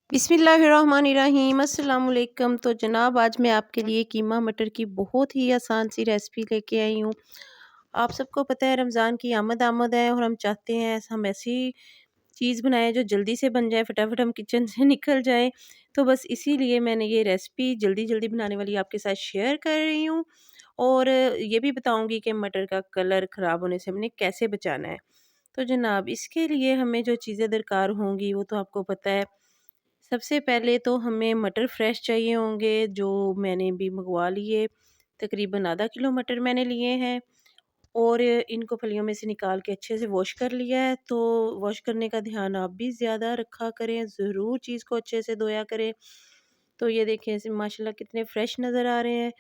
बिस्मिल्लाहिर्रहमानिर्रहीम अस्सलाम वालेकुम। तो जनाब आज मैं आपके लिए कीमा मटर की बहुत ही आसान सी रेसिपी लेके आई हूँ। आप सबको पता है रमज़ान की आमद है और हम चाहते हैं हम ऐसी चीज़ बनाएं जो जल्दी से बन जाए, फटाफट हम किचन से निकल जाएं। तो बस इसीलिए मैंने ये रेसिपी जल्दी जल्दी बनाने वाली आपके साथ शेयर कर रही हूँ और ये भी बताऊँगी कि मटर का कलर ख़राब होने से हमने कैसे बचाना है। तो जनाब इसके लिए हमें जो चीज़ें दरकार होंगी वो तो आपको पता है। सबसे पहले तो हमें मटर फ्रेश चाहिए होंगे, जो मैंने भी मंगवा लिए। तकरीबन आधा किलो मटर मैंने लिए हैं और इनको फलियों में से निकाल के अच्छे से वॉश कर लिया है। तो वॉश करने का ध्यान आप भी ज़्यादा रखा करें, ज़रूर चीज़ को अच्छे से धोया करें। तो ये देखें ऐसे माशाल्लाह कितने फ़्रेश नज़र आ रहे हैं।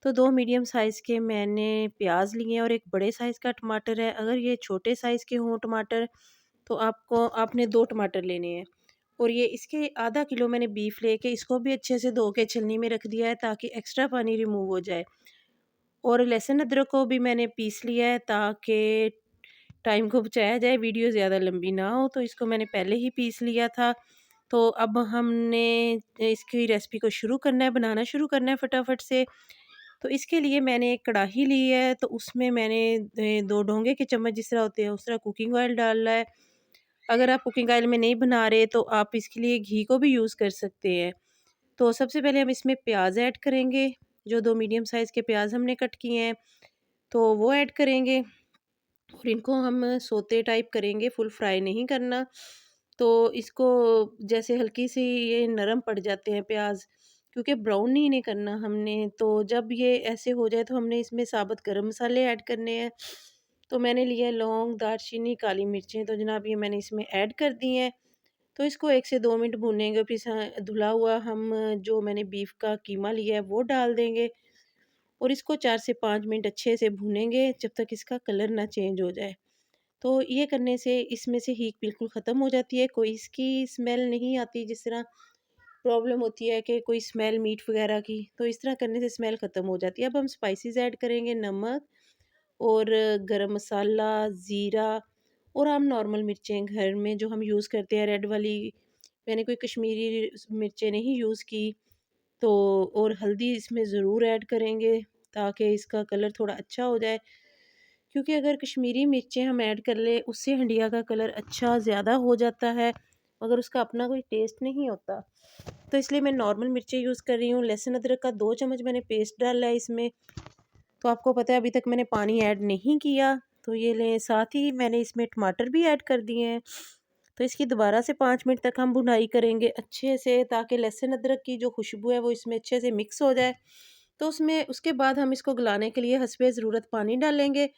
तो 2 मीडियम साइज़ के मैंने प्याज लिए हैं और एक बड़े साइज़ का टमाटर है। अगर ये छोटे साइज़ के हों टमाटर तो आपने 2 टमाटर लेने हैं। और ये इसके आधा किलो मैंने बीफ लेके इसको भी अच्छे से धो के छलनी में रख दिया है ताकि एक्स्ट्रा पानी रिमूव हो जाए। और लहसुन अदरक को भी मैंने पीस लिया है ताकि टाइम को बचाया जाए, वीडियो ज़्यादा लंबी ना हो। तो इसको मैंने पहले ही पीस लिया था। तो अब हमने इसकी रेसिपी को शुरू करना है, बनाना शुरू करना है फटाफट से। तो इसके लिए मैंने एक कढ़ाई ली है, तो उसमें मैंने 2 ढोंगे के चम्मच जिस तरह होते हैं उस तरह कुकिंग ऑयल डाला है। अगर आप कुकिंग ऑयल में नहीं बना रहे तो आप इसके लिए घी को भी यूज़ कर सकते हैं। तो सबसे पहले हम इसमें प्याज ऐड करेंगे, जो 2 मीडियम साइज़ के प्याज हमने कट किए हैं, तो वो ऐड करेंगे और इनको हम सोते टाइप करेंगे, फुल फ्राई नहीं करना। तो इसको जैसे हल्की सी ये नरम पड़ जाते हैं प्याज, क्योंकि ब्राउन ही नहीं करना हमने। तो जब ये ऐसे हो जाए तो हमने इसमें साबुत गरम मसाले ऐड करने हैं। तो मैंने लिया लौंग, दालचीनी, काली मिर्चें, तो जनाब ये मैंने इसमें ऐड कर दी हैं। तो इसको 1 से 2 मिनट भूनेंगे, फिर धुला हुआ हम जो मैंने बीफ का कीमा लिया है वो डाल देंगे और इसको 4 से 5 मिनट अच्छे से भूनेंगे जब तक इसका कलर ना चेंज हो जाए। तो ये करने से इसमें से हींग बिल्कुल ख़त्म हो जाती है, कोई इसकी स्मेल नहीं आती जिस तरह प्रॉब्लम होती है कि कोई स्मेल मीट वगैरह की। तो इस तरह करने से स्मेल ख़त्म हो जाती है। अब हम स्पाइसेस ऐड करेंगे, नमक और गरम मसाला, ज़ीरा और आम नॉर्मल मिर्चें घर में जो हम यूज़ करते हैं रेड वाली, मैंने कोई कश्मीरी मिर्चें नहीं यूज़ की। तो और हल्दी इसमें ज़रूर ऐड करेंगे ताकि इसका कलर थोड़ा अच्छा हो जाए, क्योंकि अगर कश्मीरी मिर्चें हम ऐड कर लें उससे हंडिया का कलर अच्छा ज़्यादा हो जाता है, मगर उसका अपना कोई टेस्ट नहीं होता। तो इसलिए मैं नॉर्मल मिर्चें यूज़ कर रही हूँ। लहसुन अदरक का 2 चम्मच मैंने पेस्ट डाला है इसमें। तो आपको पता है अभी तक मैंने पानी ऐड नहीं किया। तो ये लें, साथ ही मैंने इसमें टमाटर भी ऐड कर दिए हैं। तो इसकी दोबारा से 5 मिनट तक हम भुनाई करेंगे अच्छे से, ताकि लहसुन अदरक की जो खुशबू है वो इसमें अच्छे से मिक्स हो जाए। तो उसमें उसके बाद हम इसको गलाने के लिए हस्बे ज़रूरत पानी डालेंगे।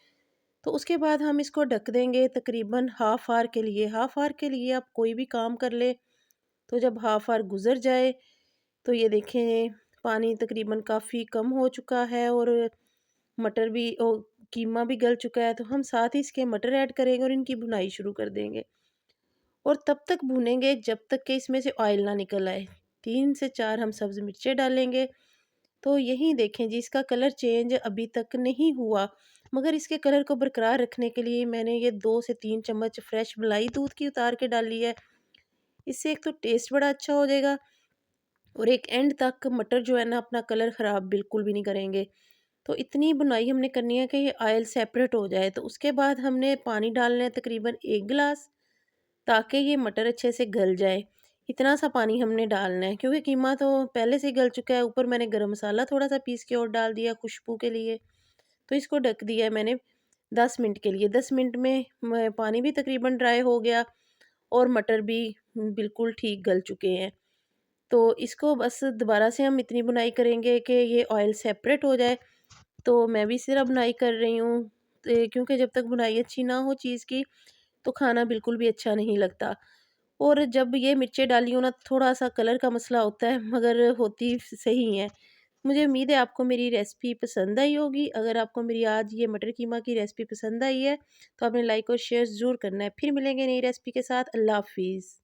तो उसके बाद हम इसको ढक देंगे तकरीबन हाफ़ आवर के लिए। हाफ़ आवर के लिए आप कोई भी काम कर ले, तो जब हाफ़ आवर गुज़र जाए तो ये देखें पानी तकरीबन काफ़ी कम हो चुका है और मटर भी कीमा भी गल चुका है। तो हम साथ ही इसके मटर ऐड करेंगे और इनकी भुनाई शुरू कर देंगे और तब तक भूनेंगे जब तक कि इसमें से ऑयल ना निकल आए। 3 से 4 हम सब्ज़ मिर्चें डालेंगे। तो यही देखें जी, इसका कलर चेंज अभी तक नहीं हुआ, मगर इसके कलर को बरकरार रखने के लिए मैंने ये 2 से 3 चम्मच फ्रेश मलाई दूध की उतार के डाली है। इससे एक तो टेस्ट बड़ा अच्छा हो जाएगा और एक एंड तक मटर जो है ना अपना कलर ख़राब बिल्कुल भी नहीं करेंगे। तो इतनी बुनाई हमने करनी है कि ये ऑयल सेपरेट हो जाए। तो उसके बाद हमने पानी डालना है तकरीबन 1 गिलास, ताकि ये मटर अच्छे से गल जाए। इतना सा पानी हमने डालना है क्योंकि कीमा तो पहले से ही गल चुका है। ऊपर मैंने गरम मसाला थोड़ा-सा पीस के और डाल दिया खुशबू के लिए। तो इसको ढक दिया है मैंने 10 मिनट के लिए। 10 मिनट में म पानी भी तकरीबन ड्राई हो गया और मटर भी बिल्कुल ठीक गल चुके हैं। तो इसको बस दोबारा से हम इतनी बुनाई करेंगे कि ये ऑयल सेपरेट हो जाए। तो मैं भी इसी तरह बुनाई कर रही हूँ, क्योंकि जब तक बुनाई अच्छी ना हो चीज़ की तो खाना बिल्कुल भी अच्छा नहीं लगता। और जब ये मिर्चें डाली हो ना, थोड़ा-सा कलर का मसला होता है मगर होती सही हैं। मुझे उम्मीद है आपको मेरी रेसिपी पसंद आई होगी। अगर आपको मेरी आज ये मटर कीमा की रेसिपी पसंद आई है तो आपने लाइक और शेयर ज़रूर करना है। फिर मिलेंगे नई रेसिपी के साथ। अल्लाह हाफ़िज़।